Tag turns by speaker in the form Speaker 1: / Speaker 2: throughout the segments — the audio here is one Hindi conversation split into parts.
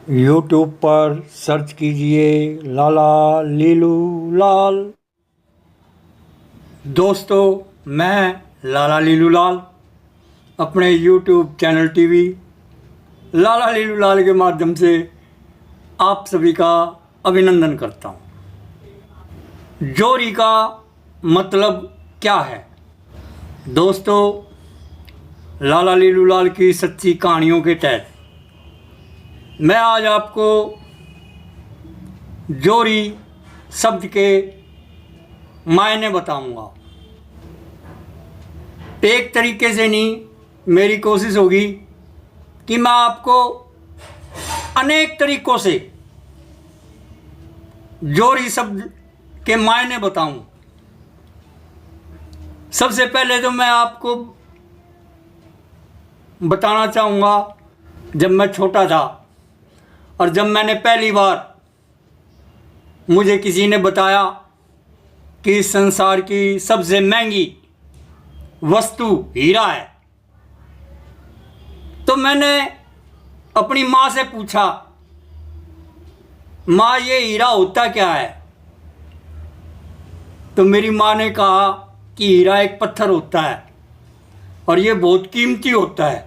Speaker 1: यूट्यूब पर सर्च कीजिए लाला लीलू लाल। दोस्तों, मैं लाला लीलू लाल अपने यूट्यूब चैनल टीवी लाला लीलू लाल के माध्यम से आप सभी का अभिनंदन करता हूँ। जोरी का मतलब क्या है? दोस्तों, लाला लीलू लाल की सच्ची कहानियों के तहत मैं आज आपको जोरी शब्द के मायने बताऊंगा। एक तरीके से नहीं, मेरी कोशिश होगी कि मैं आपको अनेक तरीकों से जोरी शब्द के मायने बताऊं। सबसे पहले तो मैं आपको बताना चाहूँगा, जब मैं छोटा था और जब मैंने पहली बार मुझे किसी ने बताया कि इस संसार की सबसे महंगी वस्तु हीरा है, तो मैंने अपनी माँ से पूछा, माँ ये हीरा होता क्या है? तो मेरी माँ ने कहा कि हीरा एक पत्थर होता है और ये बहुत कीमती होता है।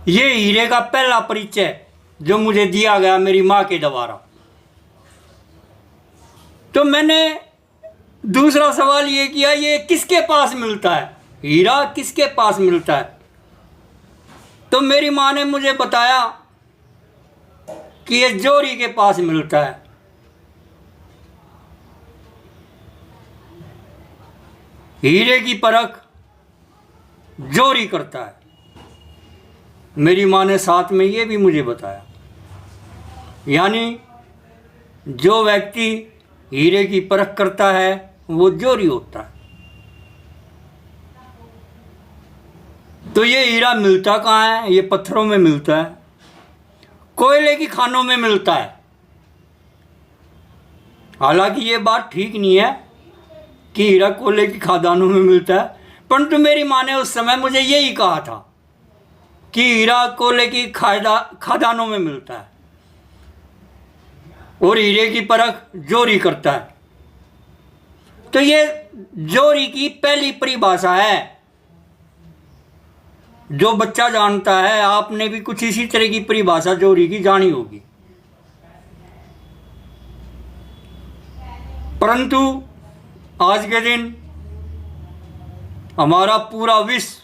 Speaker 1: ये हीरे का पहला परिचय जो मुझे दिया गया मेरी माँ के द्वारा। तो मैंने दूसरा सवाल ये किया, ये किसके पास मिलता है? हीरा किसके पास मिलता है? तो मेरी माँ ने मुझे बताया कि ये जोरी के पास मिलता है। हीरे की परख जोरी करता है। मेरी माँ ने साथ में ये भी मुझे बताया, यानी जो व्यक्ति हीरे की परख करता है वो जोरी होता है। तो ये हीरा मिलता कहाँ है? ये पत्थरों में मिलता है, कोयले की खानों में मिलता है। हालांकि ये बात ठीक नहीं है कि हीरा कोयले की खदानों में मिलता है, परंतु मेरी माँ ने उस समय मुझे यही कहा था कि हीरा कोयले की खदानों में मिलता है और हीरे की परख जोरी करता है। तो ये जोरी की पहली परिभाषा है जो बच्चा जानता है। आपने भी कुछ इसी तरह की परिभाषा जोरी की जानी होगी। परंतु आज के दिन हमारा पूरा विश्व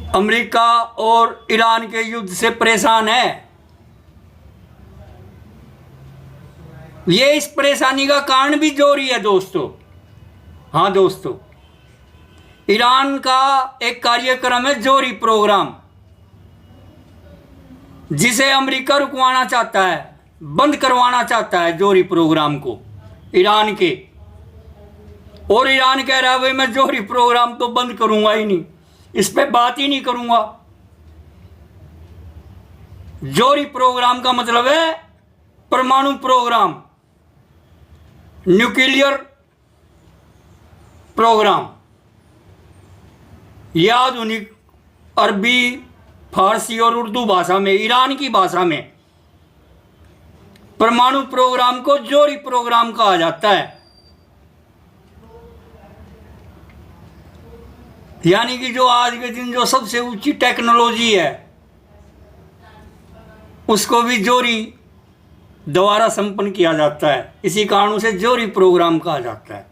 Speaker 1: अमेरिका और ईरान के युद्ध से परेशान है। ये इस परेशानी का कारण भी जोरी है दोस्तों। हाँ दोस्तों, ईरान का एक कार्यक्रम है जोरी प्रोग्राम, जिसे अमेरिका रुकवाना चाहता है, बंद करवाना चाहता है जोरी प्रोग्राम को ईरान के। और ईरान कह रहा है भाई मैं जोरी प्रोग्राम तो बंद करूंगा ही नहीं, इस पे बात ही नहीं करूंगा। जोरी प्रोग्राम का मतलब है परमाणु प्रोग्राम, न्यूक्लियर प्रोग्राम। यह आधुनिक अरबी, फारसी और उर्दू भाषा में, ईरान की भाषा में परमाणु प्रोग्राम को जोरी प्रोग्राम कहा जाता है। यानी कि जो आज के दिन जो सबसे ऊंची टेक्नोलॉजी है उसको भी जोरी द्वारा संपन्न किया जाता है। इसी कारण से जोरी प्रोग्राम कहा जाता है।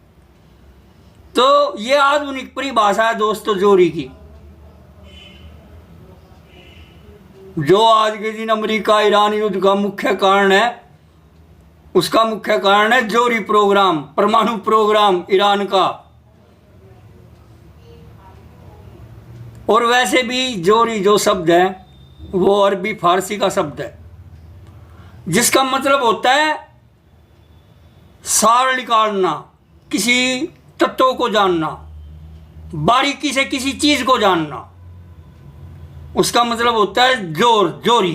Speaker 1: तो ये आधुनिक परिभाषा है दोस्तों जोरी की। जो आज के दिन अमेरिका ईरान युद्ध का मुख्य कारण है, उसका मुख्य कारण है जोरी प्रोग्राम, परमाणु प्रोग्राम ईरान का। और वैसे भी जोरी जो शब्द है वो अरबी फारसी का शब्द है, जिसका मतलब होता है सार निकालना, किसी तत्व को जानना, बारीकी से किसी चीज को जानना। उसका मतलब होता है जोरी।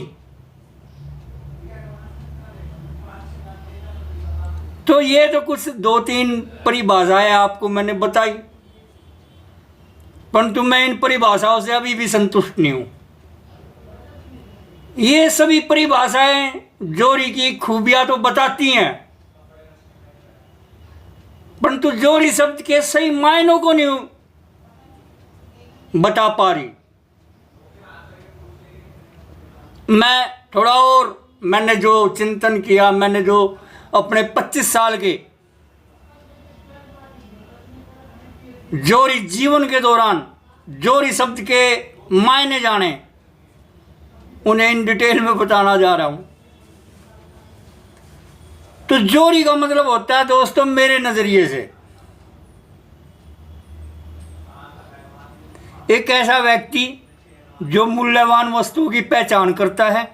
Speaker 1: तो ये तो कुछ 2-3 परिभाषाएं आपको मैंने बताई। परंतु मैं इन परिभाषाओं से अभी भी संतुष्ट नहीं हूं। ये सभी परिभाषाएं जोरी की खूबियां तो बताती हैं, परंतु जोरी शब्द के सही मायनों को नहीं बता पा रही। मैं थोड़ा और मैंने जो चिंतन किया, मैंने जो अपने 25 साल के जोरी जीवन के दौरान जोरी शब्द के मायने जाने, उन्हें इन डिटेल में बताना जा रहा हूं। तो जोरी का मतलब होता है दोस्तों, मेरे नजरिए से एक ऐसा व्यक्ति जो मूल्यवान वस्तुओं की पहचान करता है,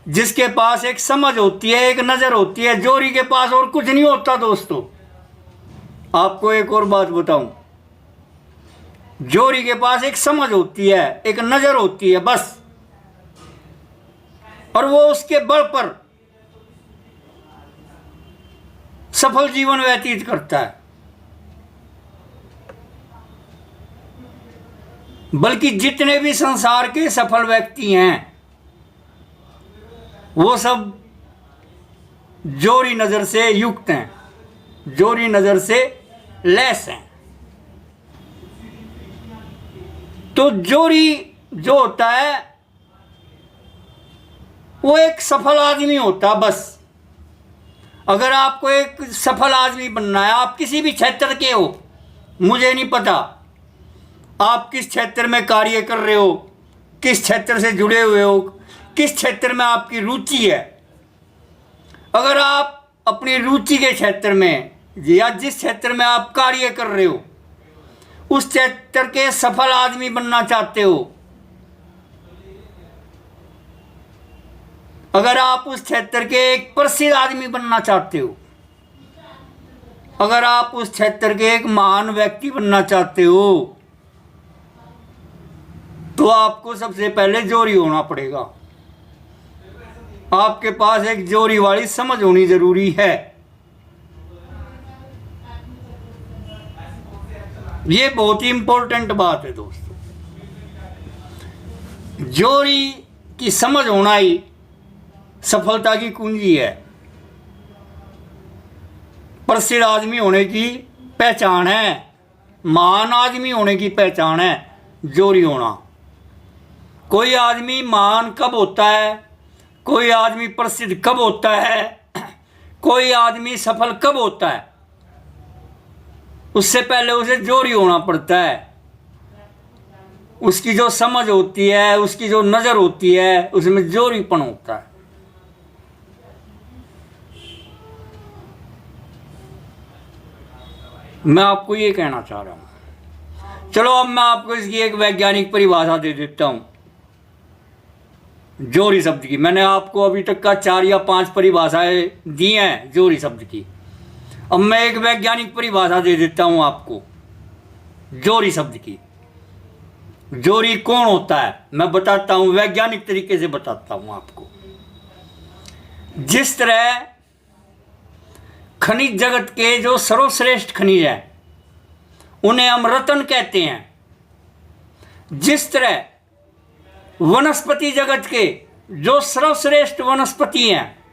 Speaker 1: जिसके पास एक समझ होती है, एक नजर होती है। जोरी के पास और कुछ नहीं होता दोस्तों। आपको एक और बात बताऊं, जोरी के पास एक समझ होती है, एक नजर होती है बस, और वो उसके बल पर सफल जीवन व्यतीत करता है। बल्कि जितने भी संसार के सफल व्यक्ति हैं, वो सब जोरी नजर से युक्त हैं, जोरी नजर से लैस हैं। तो जोरी जो होता है वो एक सफल आदमी होता है बस। अगर आपको एक सफल आदमी बनना है, आप किसी भी क्षेत्र के हो, मुझे नहीं पता आप किस क्षेत्र में कार्य कर रहे हो, किस क्षेत्र से जुड़े हुए हो, किस क्षेत्र में आपकी रुचि है। अगर आप अपनी रुचि के क्षेत्र में या जिस क्षेत्र में आप कार्य कर रहे हो, उस क्षेत्र के सफल आदमी बनना चाहते हो, अगर आप उस क्षेत्र के एक प्रसिद्ध आदमी बनना चाहते हो, अगर आप उस क्षेत्र के एक महान व्यक्ति बनना चाहते हो, तो आपको सबसे पहले जोरी होना पड़ेगा। आपके पास एक जोरी वाली समझ होनी जरूरी है। ये बहुत ही इंपॉर्टेंट बात है दोस्तों। जोरी की समझ होना ही सफलता की कुंजी है। प्रसिद्ध आदमी होने की पहचान है, महान आदमी होने की पहचान है जोरी होना। कोई आदमी महान कब होता है, कोई आदमी प्रसिद्ध कब होता है, कोई आदमी सफल कब होता है, उससे पहले उसे जोरी होना पड़ता है। उसकी जो समझ होती है, उसकी जो नजर होती है, उसमें जोरीपन होता है। मैं आपको ये कहना चाह रहा हूं। चलो अब मैं आपको इसकी एक वैज्ञानिक परिभाषा दे देता हूं जोरी शब्द की। मैंने आपको अभी तक का 4 या 5 परिभाषाएं दी हैं जोरी शब्द की। अब मैं एक वैज्ञानिक परिभाषा दे देता हूं आपको जोरी शब्द की। जोरी कौन होता है मैं बताता हूं, वैज्ञानिक तरीके से बताता हूं आपको। जिस तरह खनिज जगत के जो सर्वश्रेष्ठ खनिज हैं उन्हें हम रत्न कहते हैं, जिस तरह वनस्पति जगत के जो सर्वश्रेष्ठ वनस्पति हैं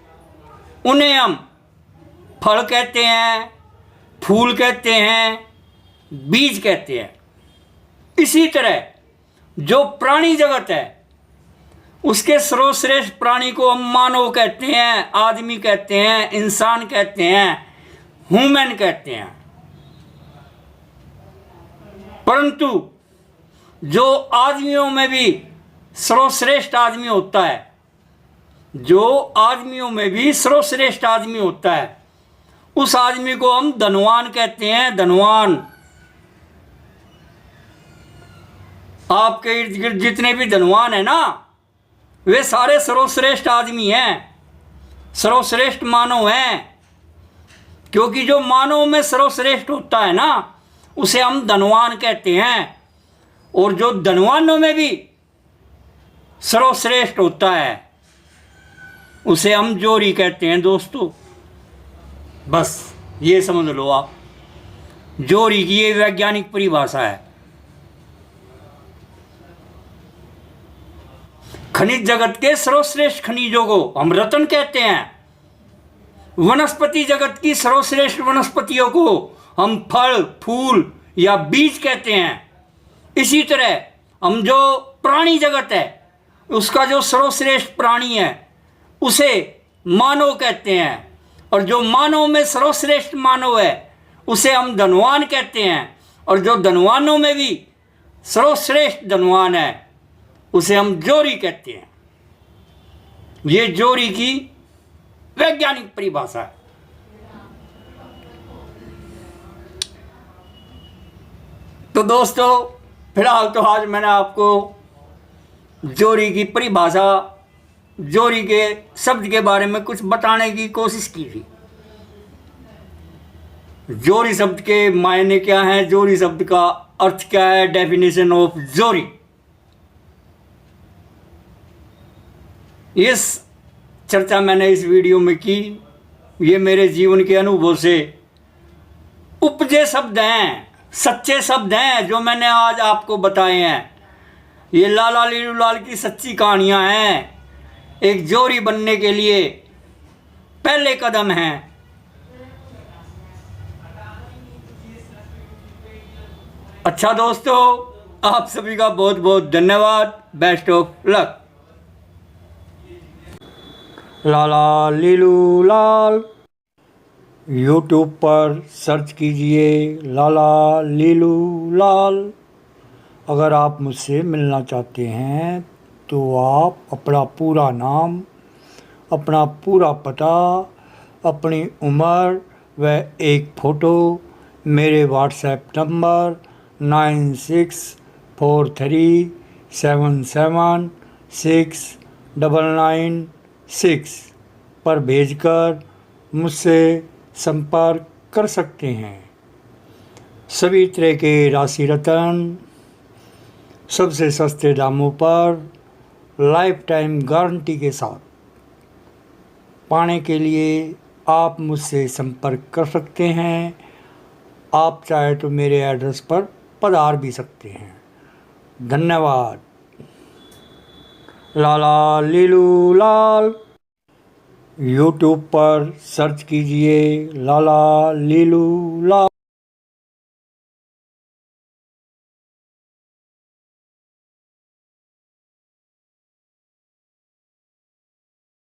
Speaker 1: उन्हें हम फल कहते हैं, फूल कहते हैं, बीज कहते हैं, इसी तरह जो प्राणी जगत है उसके सर्वश्रेष्ठ प्राणी को हम मानव कहते हैं, आदमी कहते हैं, इंसान कहते हैं, ह्यूमन कहते हैं। परंतु जो आदमियों में भी सर्वश्रेष्ठ आदमी होता है, जो आदमियों में भी सर्वश्रेष्ठ आदमी होता है, उस आदमी को हम धनवान कहते हैं। धनवान। आपके इर्द गिर्द जितने भी धनवान है ना, वे सारे सर्वश्रेष्ठ आदमी हैं, सर्वश्रेष्ठ मानव हैं। क्योंकि जो मानव में सर्वश्रेष्ठ होता है ना, उसे हम धनवान कहते हैं। और जो धनवानों में भी सर्वश्रेष्ठ होता है उसे हम जोरी कहते हैं दोस्तों। बस ये समझ लो आप, जोरी की ये वैज्ञानिक परिभाषा है। खनिज जगत के सर्वश्रेष्ठ खनिजों को हम रत्न कहते हैं। वनस्पति जगत की सर्वश्रेष्ठ वनस्पतियों को हम फल, फूल या बीज कहते हैं। इसी तरह हम जो प्राणी जगत है उसका जो सर्वश्रेष्ठ प्राणी है उसे मानव कहते हैं, और जो मानव में सर्वश्रेष्ठ मानव है उसे हम धनवान कहते हैं, और जो धनवानों में भी सर्वश्रेष्ठ धनवान है उसे हम जोरी कहते हैं। ये जोरी की वैज्ञानिक परिभाषा है। तो दोस्तों, फिलहाल तो आज मैंने आपको जोरी की परिभाषा, जोरी के शब्द के बारे में कुछ बताने की कोशिश की थी। जोरी शब्द के मायने क्या हैं, जोरी शब्द का अर्थ क्या है, डेफिनेशन ऑफ जोरी। इस चर्चा मैंने इस वीडियो में की। ये मेरे जीवन के अनुभव से उपजे शब्द हैं, सच्चे शब्द हैं जो मैंने आज आपको बताए हैं। ये लाला लीलू लाल की सच्ची कहानियां हैं। एक जोरी बनने के लिए पहले कदम हैं। अच्छा दोस्तों, आप सभी का बहुत बहुत धन्यवाद। Best of luck. Lala Leelu Lal YouTube पर सर्च कीजिए, लाला लीलू लाल। अगर आप मुझसे मिलना चाहते हैं तो आप अपना पूरा नाम, अपना पूरा पता, अपनी उम्र व एक फ़ोटो मेरे व्हाट्सएप नंबर 9643776996 पर भेजकर मुझसे संपर्क कर सकते हैं। सभी तरह के राशि रत्न सबसे सस्ते दामों पर लाइफ टाइम गारंटी के साथ पाने के लिए आप मुझसे संपर्क कर सकते हैं। आप चाहे तो मेरे एड्रेस पर पधार भी सकते हैं। धन्यवाद। लाला लीलू लाल यूट्यूब पर सर्च कीजिए, लाला लीलू लाल।